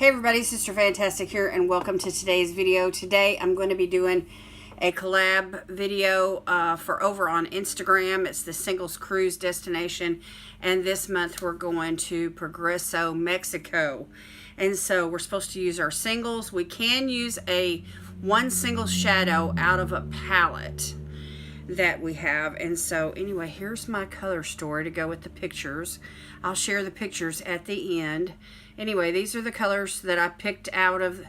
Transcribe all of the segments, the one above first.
everybody, Sister Fantastic here, and welcome to today's video. Today I'm going to be doing a collab video for over on Instagram. It's the Singles Cruise destination, and this month we're going to Progreso, Mexico. And so we're supposed to use our singles. We can use one single shadow out of a palette that we have. And so anyway, here's my color story to go with the pictures. I'll share the pictures at the end. Anyway, these are the colors that I picked out of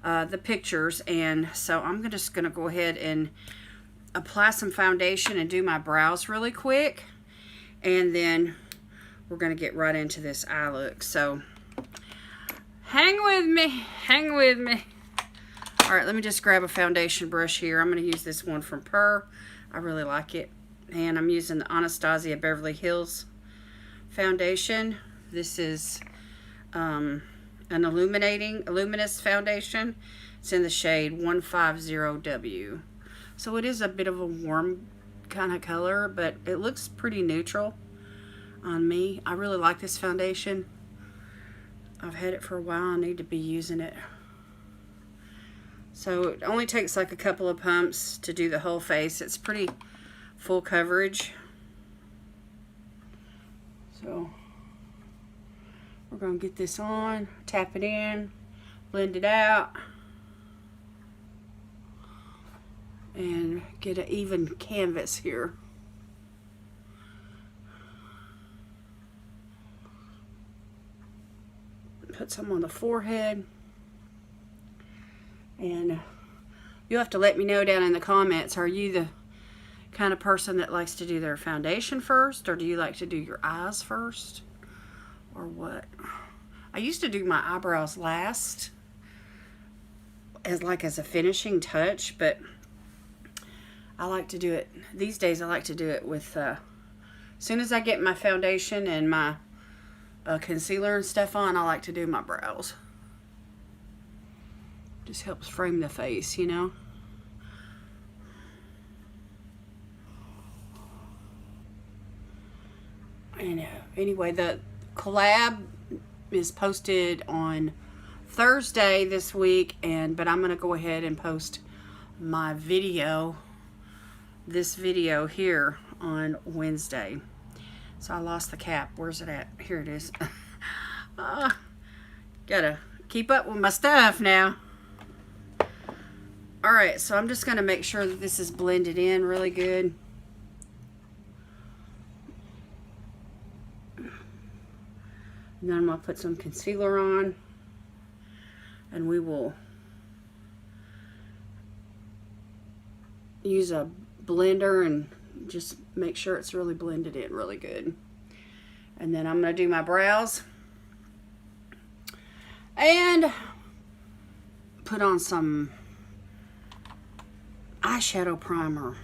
the pictures, and so I'm just going to go ahead and apply some foundation and do my brows really quick, and then we're going to get right into this eye look. So hang with me. Alright, let me just grab a foundation brush here. I'm going to use this one from Purr. I really like it, and I'm using the Anastasia Beverly Hills foundation. This is an luminous foundation. It's in the shade 150W. So it is a bit of a warm kind of color, but it looks pretty neutral on me. I really like this foundation. I've had it for a while. I need to be using it. So it only takes like a couple of pumps to do the whole face. It's pretty full coverage. So we're going to get this on, tap it in, blend it out, and get an even canvas here. Put some on the forehead. And you'll have to let me know down in the comments, are you the kind of person that likes to do their foundation first, or do you like to do your eyes first? Or what? I used to do my eyebrows last as a finishing touch, but I like to do it these days. I like to do it with as soon as I get my foundation and my concealer and stuff on, I like to do my brows. Just helps frame the face, you know. And anyway, the collab is posted on Thursday this week, but I'm going to go ahead and post my video, this video here, on Wednesday. So I lost the cap. Where's it at? Here it is. Gotta keep up with my stuff now. Alright, so I'm just going to make sure that this is blended in really good. And then I'm going to put some concealer on, and we will use a blender and just make sure it's really blended in really good. And then I'm going to do my brows and put on some eyeshadow primer.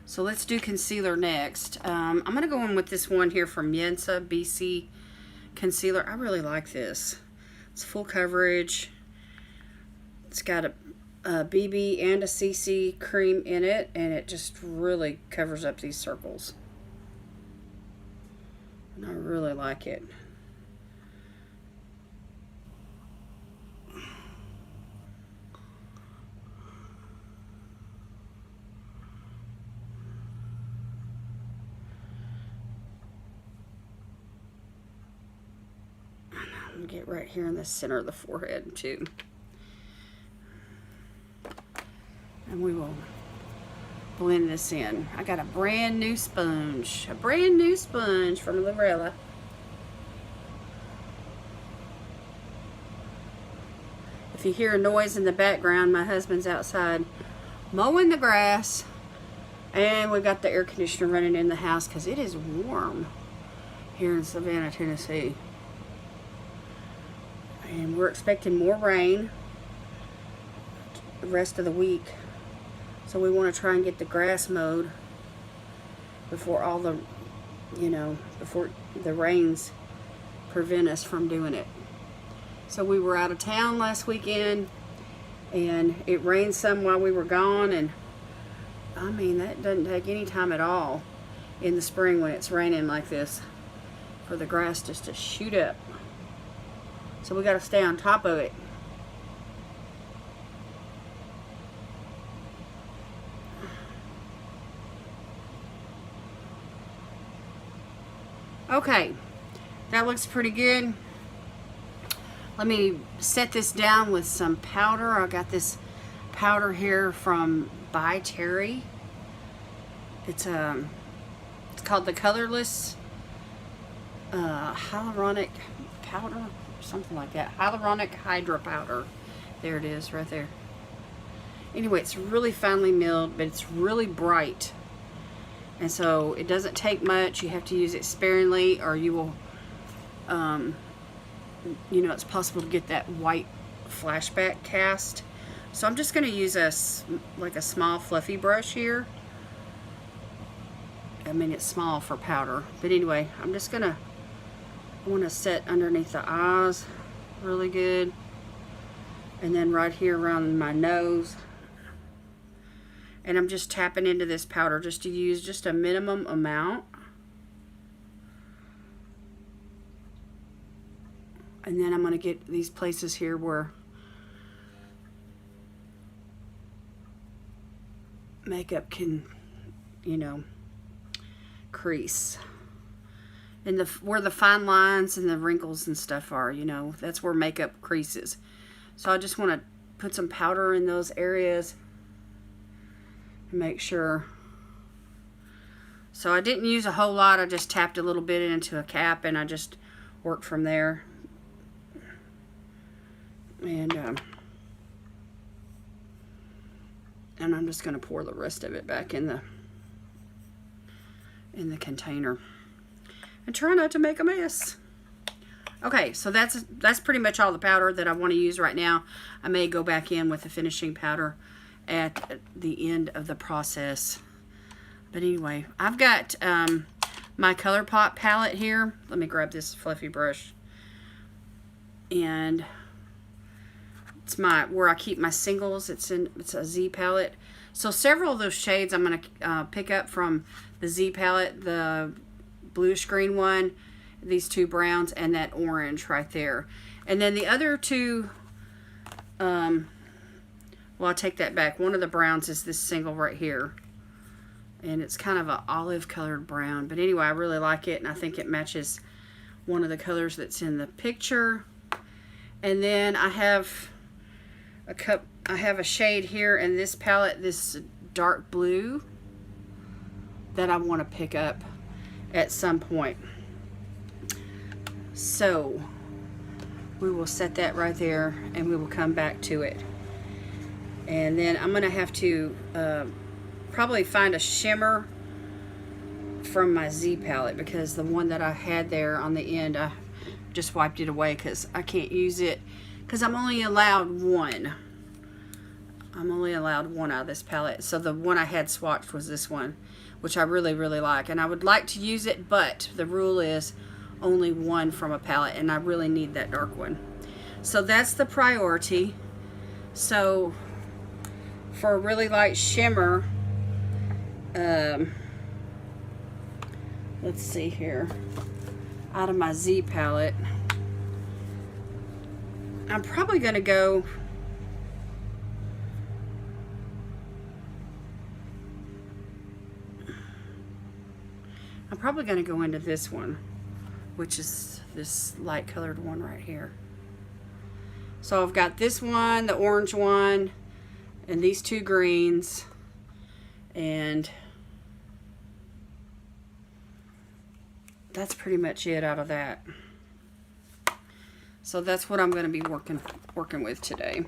So let's do concealer next. I'm going to go in with this one here from Yensa BC concealer. I really like this. It's full coverage. It's got a BB and a CC cream in it, and it just really covers up these circles. And I really like it. Get right here in the center of the forehead too, and we will blend this in. I got a brand new sponge from Lorella. If you hear a noise in the background, my husband's outside mowing the grass, and we got the air conditioner running in the house because it is warm here in Savannah, Tennessee. And we're expecting more rain the rest of the week. So we want to try and get the grass mowed before all the, before the rains prevent us from doing it. So we were out of town last weekend, and it rained some while we were gone, and I mean, that doesn't take any time at all in the spring when it's raining like this for the grass just to shoot up. So we got to stay on top of it. Okay, that looks pretty good. Let me set this down with some powder. I got this powder here from By Terry. It's called the Colorless Hyaluronic Powder, or something like that. Hyaluronic Hydra Powder. There it is, right there. Anyway, it's really finely milled, but it's really bright. And so it doesn't take much. You have to use it sparingly, or you will, you know, it's possible to get that white flashback cast. So I'm just going to use like a small fluffy brush here. I mean, it's small for powder. But anyway, I want to set underneath the eyes really good. And then right here around my nose. And I'm just tapping into this powder just to use just a minimum amount. And then I'm going to get these places here where makeup can, you know, crease. And where the fine lines and the wrinkles and stuff are, you know, that's where makeup creases. So I just want to put some powder in those areas. Make sure. So I didn't use a whole lot. I just tapped a little bit into a cap and I just worked from there. And I'm just going to pour the rest of it back in the container and try not to make a mess. Okay, so that's pretty much all the powder that I want to use right now. I may go back in with the finishing powder at the end of the process. But anyway, I've got my ColourPop palette here. Let me grab this fluffy brush. And it's where I keep my singles. It's a Z palette. So several of those shades I'm going to pick up from the Z palette, the bluish green one, these two browns, and that orange right there. And then the other two, well, I'll take that back. One of the browns is this single right here. And it's kind of an olive colored brown. But anyway, I really like it. And I think it matches one of the colors that's in the picture. And then I have a shade here in this palette, this dark blue, that I want to pick up at some point. So we will set that right there and we will come back to it. And then I'm going to have to probably find a shimmer from my Z palette, because the one that I had there on the end, I just wiped it away because I can't use it, because I'm only allowed one. I'm only allowed one out of this palette. So the one I had swatched was this one, which I really, really like. And I would like to use it, but the rule is only one from a palette, and I really need that dark one. So that's the priority. So for a really light shimmer, let's see here, out of my Z palette, I'm probably going to go into this one, which is this light colored one right here. So I've got this one, the orange one, and these two greens, and that's pretty much it out of that. So that's what I'm going to be working with today.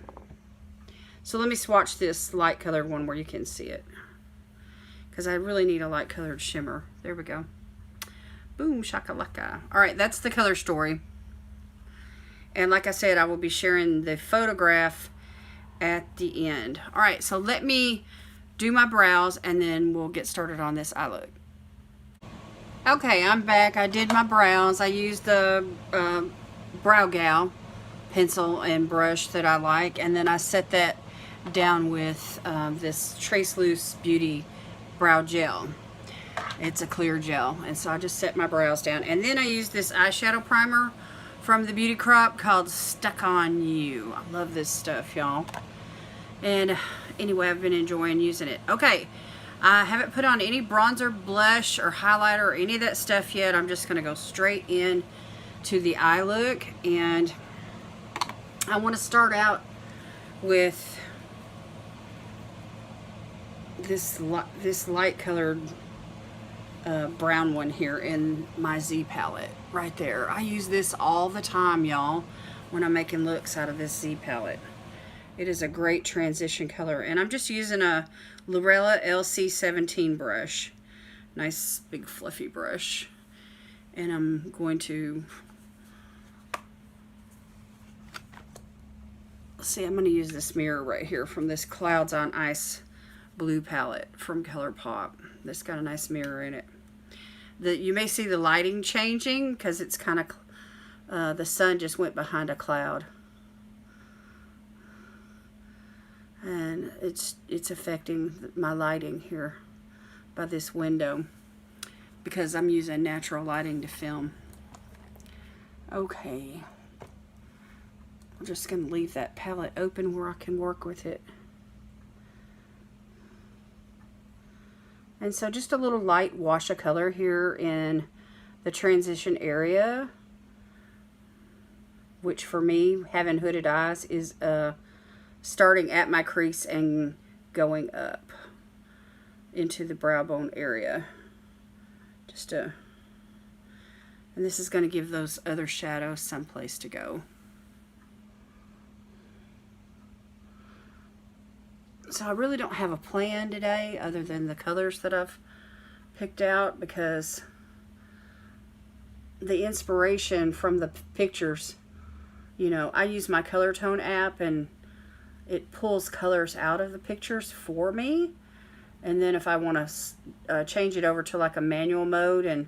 So let me swatch this light colored one where you can see it, because I really need a light colored shimmer. There we go. Boom shakalaka. All right, that's the color story. And like I said, I will be sharing the photograph at the end. All right, so let me do my brows and then we'll get started on this eye look. Okay, I'm back. I did my brows. I used the Brow Gal pencil and brush that I like, and then I set that down with this Trace Loose Beauty brow gel. It's a clear gel, and so I just set my brows down, and then I used this eyeshadow primer from the Beauty Crop called Stuck on You. I love this stuff, y'all. And anyway, I've been enjoying using it. Okay, I haven't put on any bronzer, blush, or highlighter, or any of that stuff yet. I'm just going to go straight in to the eye look. And I want to start out with this light colored brown one here in my Z palette right there. I use this all the time, y'all, when I'm making looks out of this Z palette. It is a great transition color, and I'm just using a Lorella LC17 brush. Nice big fluffy brush. And I'm going to, see, I'm going to use this mirror right here from this Clouds on Ice blue palette from Colourpop. That's got a nice mirror in it. You may see the lighting changing because it's kind of, the sun just went behind a cloud. And it's affecting my lighting here by this window because I'm using natural lighting to film. Okay. I'm just going to leave that palette open where I can work with it. And so just a little light wash of color here in the transition area, which for me, having hooded eyes, is starting at my crease and going up into the brow bone area. And this is going to give those other shadows some place to go. So I really don't have a plan today other than the colors that I've picked out, because the inspiration from the pictures, you know, I use my color tone app and it pulls colors out of the pictures for me. And then if I want to change it over to like a manual mode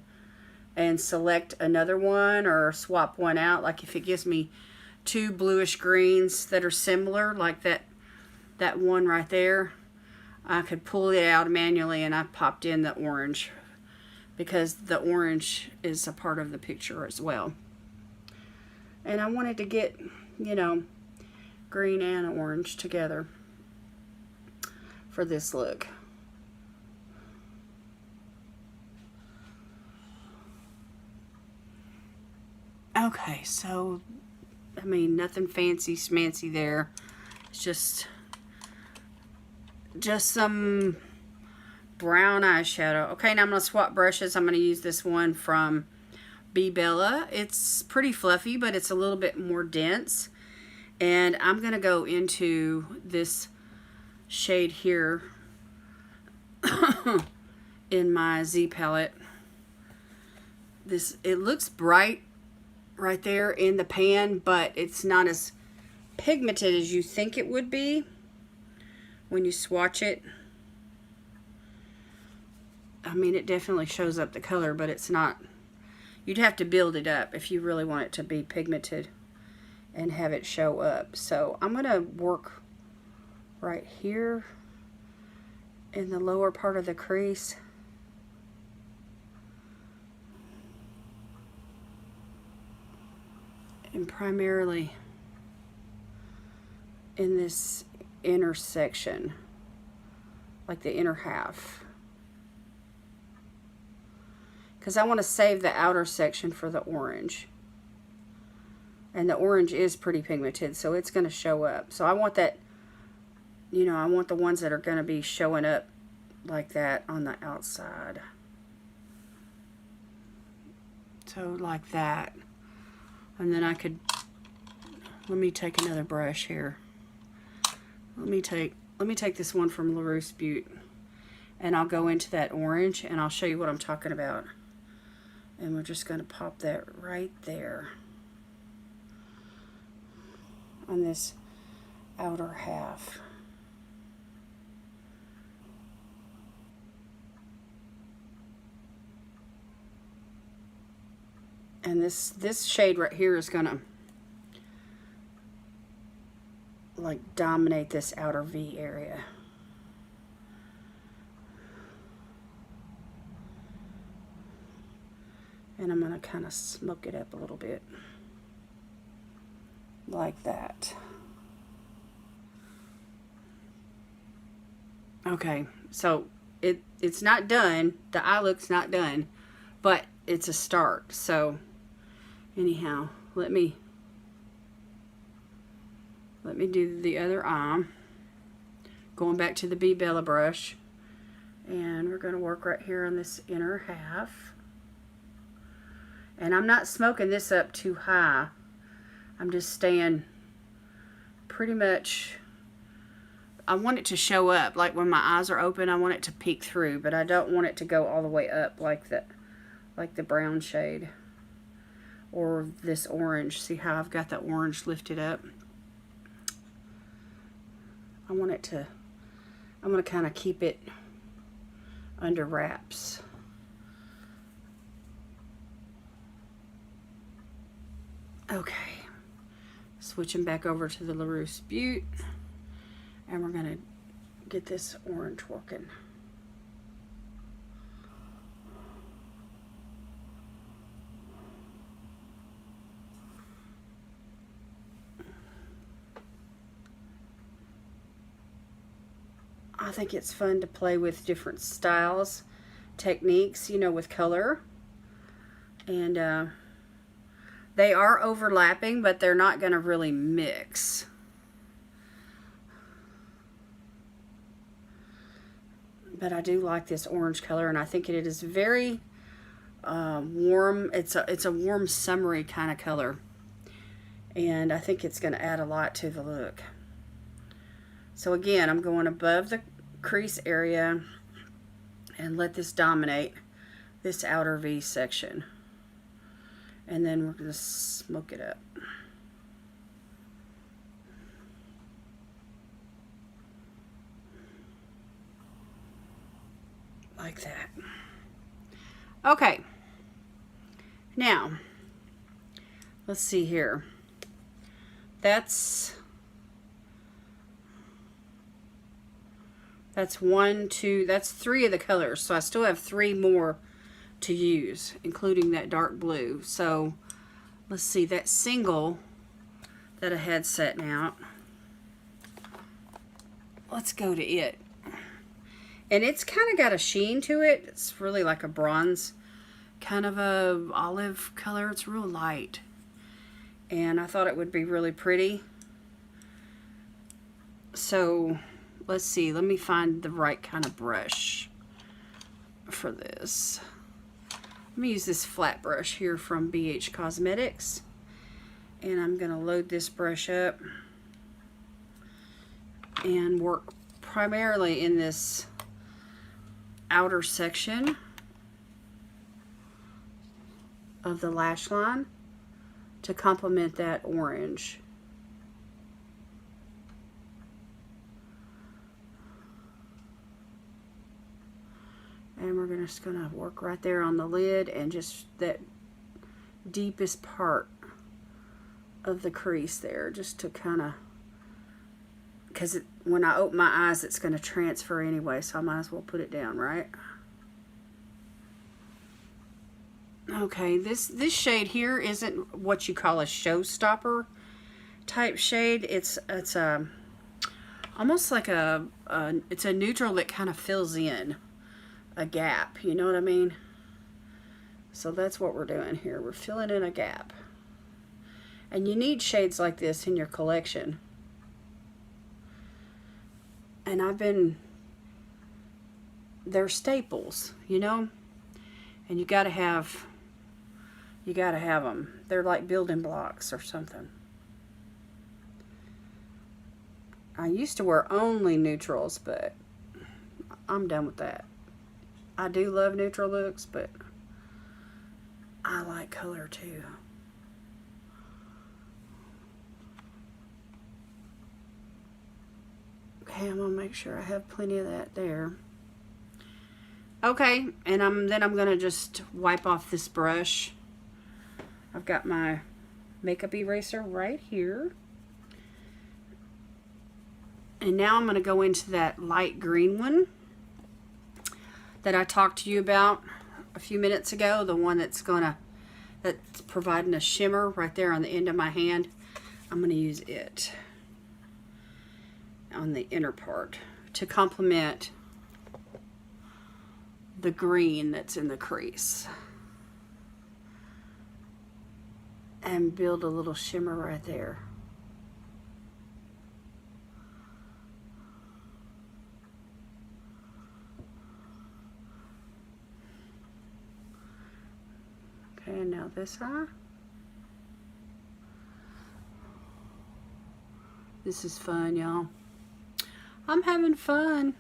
and select another one or swap one out, like if it gives me two bluish greens that are similar, like that one right there, I could pull it out manually, and I popped in the orange because the orange is a part of the picture as well. And I wanted to get, you know, green and orange together for this look. Okay, so I mean, nothing fancy schmancy there. It's just some brown eyeshadow. Okay, now I'm going to swap brushes. I'm going to use this one from Be Bella. It's pretty fluffy, but it's a little bit more dense. And I'm going to go into this shade here in my Z palette. It looks bright right there in the pan, but it's not as pigmented as you think it would be when you swatch it. I mean, it definitely shows up the color, but it's not. You'd have to build it up if you really want it to be pigmented and have it show up. So I'm going to work right here in the lower part of the crease. And primarily in this inner section, like the inner half, because I want to save the outer section for the orange, and the orange is pretty pigmented, so it's going to show up. So I want that, you know, I want the ones that are going to be showing up like that on the outside, so like that. And then I could, let me take another brush here. Let me take this one from LaRousse Butte, and I'll go into that orange and I'll show you what I'm talking about. And we're just going to pop that right there on this outer half. And this shade right here is going to like dominate this outer V area. And I'm going to kind of smoke it up a little bit. like that. Okay, so it's not done. The eye look's not done, but it's a start. So anyhow, let me do the other eye. Going back to the Bee Bella brush, and we're going to work right here on this inner half. And I'm not smoking this up too high. I'm just staying pretty much, I want it to show up, like when my eyes are open, I want it to peek through, but I don't want it to go all the way up like the brown shade or this orange. See how I've got the orange lifted up? I want to kind of keep it under wraps. Okay, switching back over to the LaRousse Butte, and we're going to get this orange working. I think it's fun to play with different styles, techniques, you know, with color. And they are overlapping, but they're not going to really mix. But I do like this orange color, and I think it is very warm. It's a warm, summery kind of color. And I think it's going to add a lot to the look. So again, I'm going above the crease area and let this dominate this outer V section. And then we're going to smoke it up. Like that. Okay. Now, let's see here. That's 1, 2, that's 3 of the colors. So I still have 3 more to use, including that dark blue. So let's see, that single that I had setting out, let's go to it. And it's kind of got a sheen to it. It's really like a bronze, kind of a olive color. It's real light. And I thought it would be really pretty. So let's see, let me find the right kind of brush for this. Let me use this flat brush here from BH Cosmetics, and I'm going to load this brush up and work primarily in this outer section of the lash line to complement that orange. And we're just going to work right there on the lid and just that deepest part of the crease there, just to kind of, because when I open my eyes, it's going to transfer anyway, so I might as well put it down, right? Okay, this shade here isn't what you call a showstopper type shade. It's almost like it's a neutral that kind of fills in a gap, you know what I mean? So that's what we're doing here. We're filling in a gap. And you need shades like this in your collection. And they're staples, you know? And you gotta have them. They're like building blocks or something. I used to wear only neutrals, but I'm done with that. I do love neutral looks, but I like color too. Okay, I'm gonna make sure I have plenty of that there. Okay, and then I'm gonna just wipe off this brush. I've got my makeup eraser right here. And now I'm gonna go into that light green one that I talked to you about a few minutes ago, the one that's providing a shimmer right there on the end of my hand. I'm going to use it on the inner part to complement the green that's in the crease. And build a little shimmer right there. Okay, and now this eye. This is fun, y'all. I'm having fun.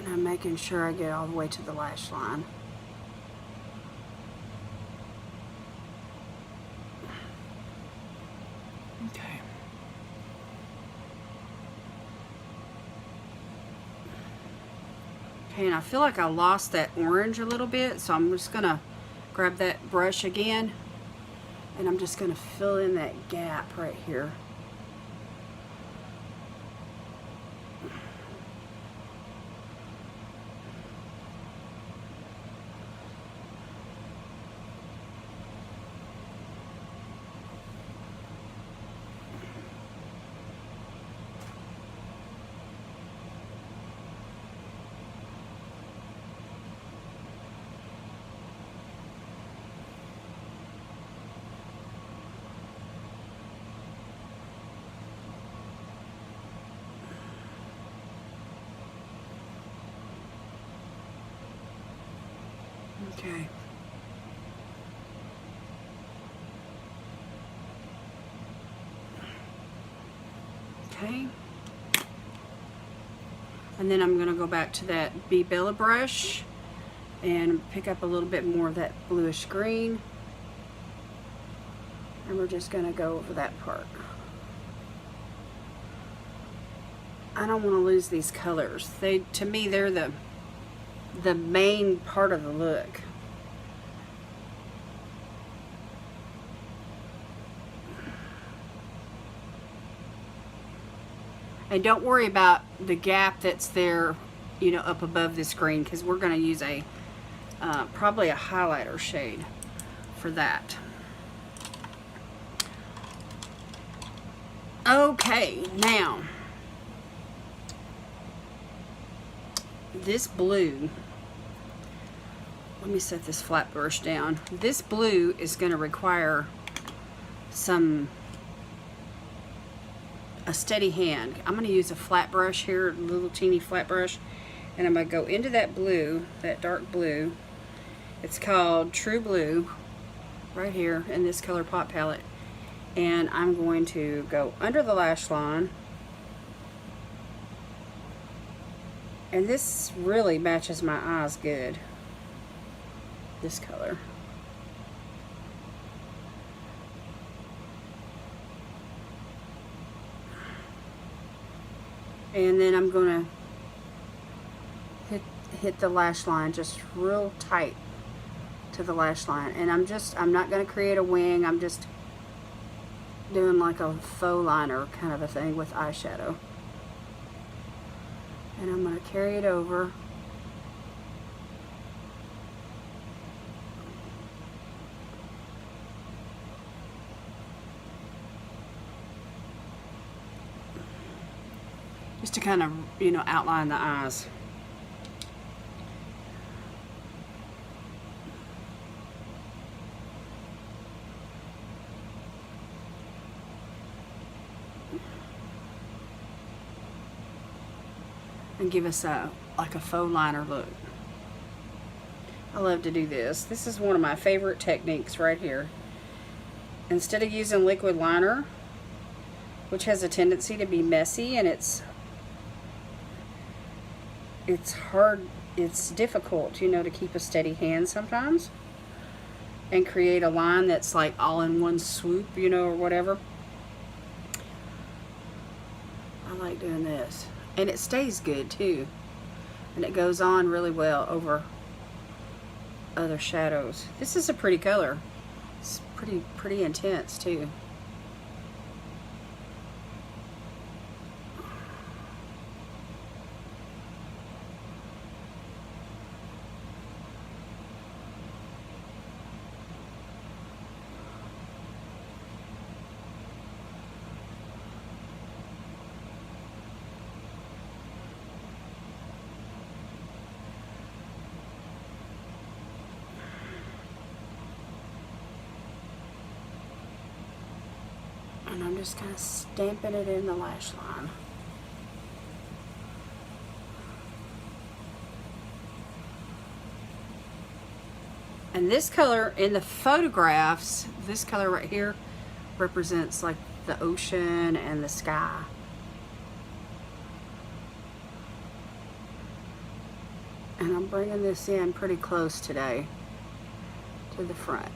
And I'm making sure I get all the way to the lash line. Okay. Okay, and I feel like I lost that orange a little bit, so I'm just gonna grab that brush again, and I'm just gonna fill in that gap right here. Okay. Okay. And then I'm going to go back to that Bee Bella brush and pick up a little bit more of that bluish green. And we're just going to go over that part. I don't want to lose these colors. To me, they're the main part of the look. And don't worry about the gap that's there, you know, up above this green, because we're going to use a probably a highlighter shade for that. Okay, now this blue, let me set this flat brush down. This blue is going to require a steady hand. I'm going to use a flat brush here, a little teeny flat brush, and I'm going to go into that blue, that dark blue. It's called True Blue, right here in this ColourPop palette. And I'm going to go under the lash line. And this really matches my eyes good, this color. And then I'm going to hit the lash line just real tight to the lash line. And I'm not going to create a wing. I'm just doing like a faux liner kind of a thing with eyeshadow. And I'm going to carry it over. Just to kind of, you know, outline the eyes. And give us like a faux liner look. I love to do this. This is one of my favorite techniques right here. Instead of using liquid liner, which has a tendency to be messy, and it's hard, it's difficult, you know, to keep a steady hand sometimes and create a line that's like all in one swoop, you know, or whatever. I like doing this. And it stays good too. And it goes on really well over other shadows. This is a pretty color. It's pretty intense too. And I'm just kind of stamping it in the lash line. And this color in the photographs, this color right here represents like the ocean and the sky. And I'm bringing this in pretty close today to the front.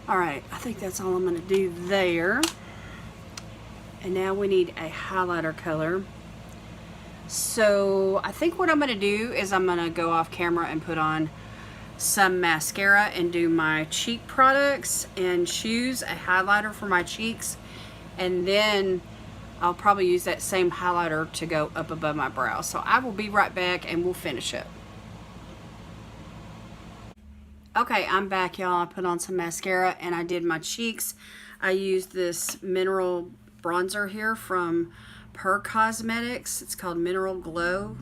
Alright, I think that's all I'm going to do there. And now we need a highlighter color. So I think what I'm going to do is I'm going to go off camera and put on some mascara and do my cheek products and choose a highlighter for my cheeks. And then I'll probably use that same highlighter to go up above my brow. So I will be right back and we'll finish it. Okay, I'm back, y'all. I put on some mascara and I did my cheeks. I used this mineral bronzer here from Per Cosmetics. It's called Mineral Glow.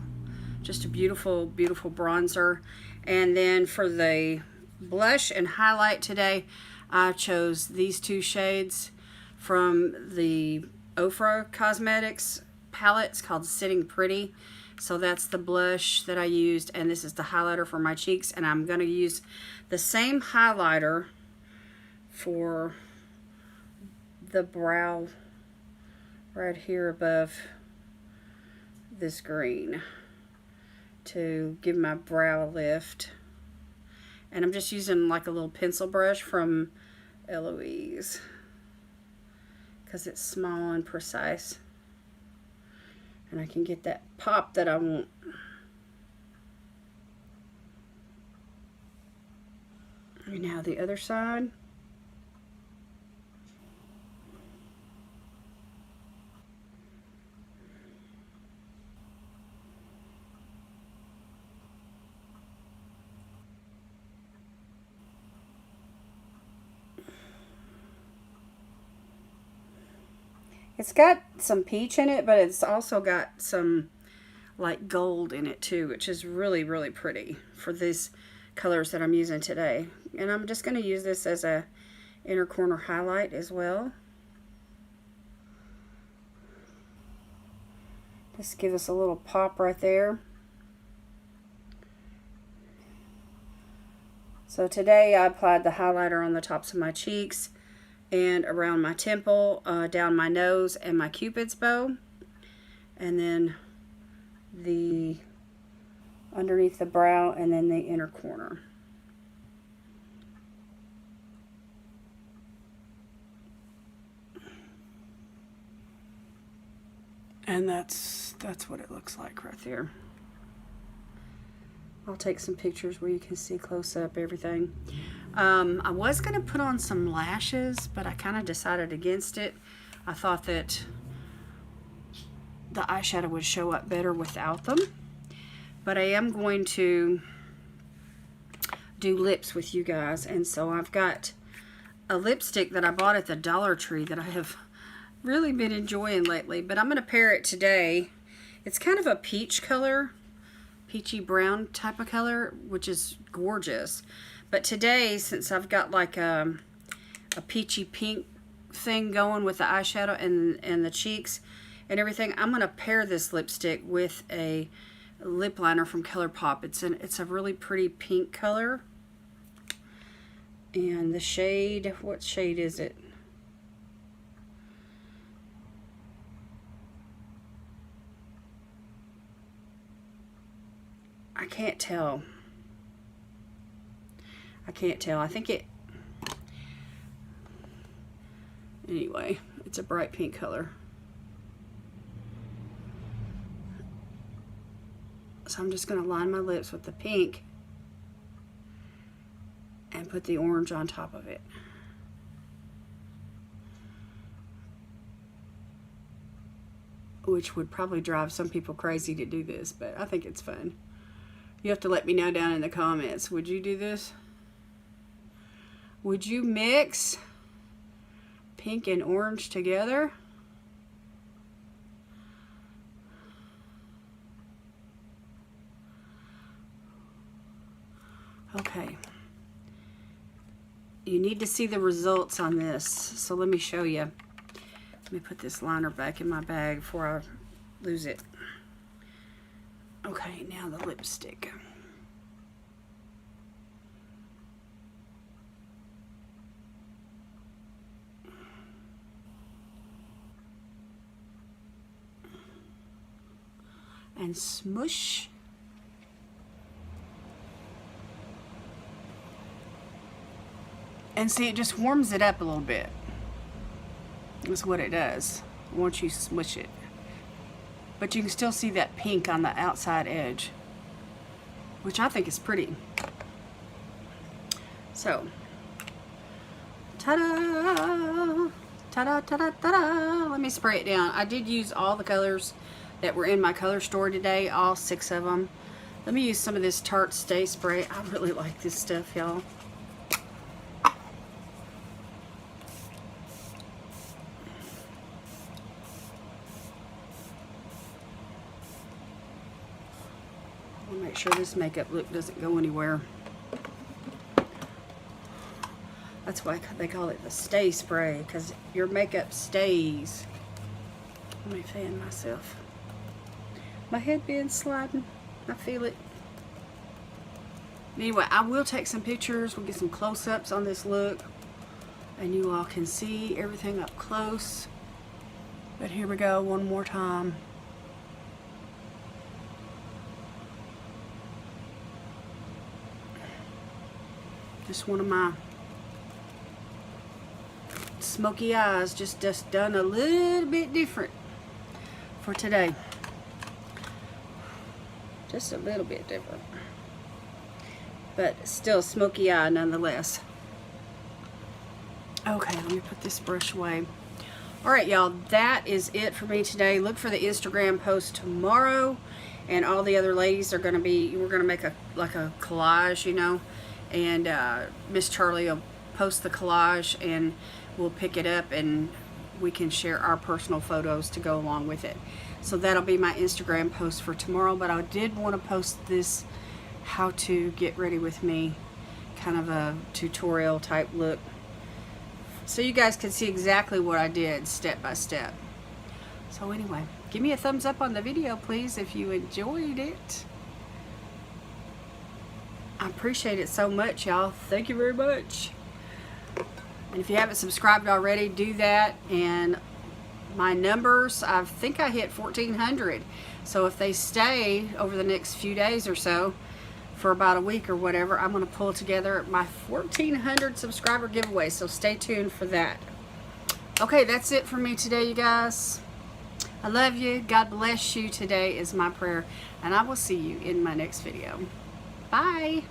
Just a beautiful, beautiful bronzer. And then for the blush and highlight today, I chose these two shades from the Ofra Cosmetics palette. It's called Sitting Pretty. So that's the blush that I used, and this is the highlighter for my cheeks, and I'm going to use the same highlighter for the brow right here above this green to give my brow a lift. And I'm just using like a little pencil brush from Eloise because it's small and precise. And I can get that pop that I want. And now the other side. It's got some peach in it, but it's also got some like gold in it too, which is really, really pretty for these colors that I'm using today. And I'm just going to use this as a inner corner highlight as well. Just give us a little pop right there. So today I applied the highlighter on the tops of my cheeks and around my temple, down my nose and my cupid's bow, and then the underneath the brow and then the inner corner. And that's what it looks like right there. I'll take some pictures where you can see close up everything. I was going to put on some lashes, but I kind of decided against it. I thought that the eyeshadow would show up better without them. But I am going to do lips with you guys. And so I've got a lipstick that I bought at the Dollar Tree that I have really been enjoying lately. But I'm going to pair it today. It's kind of a peach color. Peachy brown type of color, which is gorgeous. But today, since I've got like a peachy pink thing going with the eyeshadow and the cheeks and everything, I'm going to pair this lipstick with a lip liner from ColourPop. It's a really pretty pink color. And the shade, what shade is it? I can't tell. I can't tell. I think it, anyway, it's a bright pink color. So I'm just going to line my lips with the pink and put the orange on top of it. Which would probably drive some people crazy to do this, but I think it's fun. You have to let me know down in the comments. Would you do this? Would you mix pink and orange together? Okay. You need to see the results on this, so let me show you. Let me put this liner back in my bag before I lose it. Okay, now the lipstick. And smush. And see, it just warms it up a little bit. That's what it does once you smush it. But you can still see that pink on the outside edge, which I think is pretty. So, ta-da! Ta-da, ta-da, ta-da! Let me spray it down. I did use all the colors that were in my color store today, all 6 of them. Let me use some of this Tarte Stay Spray. I really like this stuff, y'all. Make sure this makeup look doesn't go anywhere. That's why they call it the stay spray, because your makeup stays. Let me fan myself. My headband's sliding. I feel it. Anyway, I will take some pictures. We'll get some close-ups on this look, and you all can see everything up close. But here we go one more time. Just one of my smoky eyes, just done a little bit different for today. Just a little bit different. But still smoky eye nonetheless. Okay, let me put this brush away. Alright, y'all, that is it for me today. Look for the Instagram post tomorrow. And all the other ladies are going to be, we're going to make a collage, you know. And Miss Charlie will post the collage and we'll pick it up and we can share our personal photos to go along with it. So that'll be my Instagram post for tomorrow, but I did want to post this how to get ready with me, kind of a tutorial type look, so you guys can see exactly what I did step by step. So anyway, give me a thumbs up on the video, please, if you enjoyed it. I appreciate it so much, y'all. Thank you very much. And if you haven't subscribed already, do that. And my numbers, I think I hit 1,400. So if they stay over the next few days or so, for about a week or whatever, I'm going to pull together my 1,400 subscriber giveaway. So stay tuned for that. Okay, that's it for me today, you guys. I love you. God bless you. Today is my prayer. And I will see you in my next video. Bye.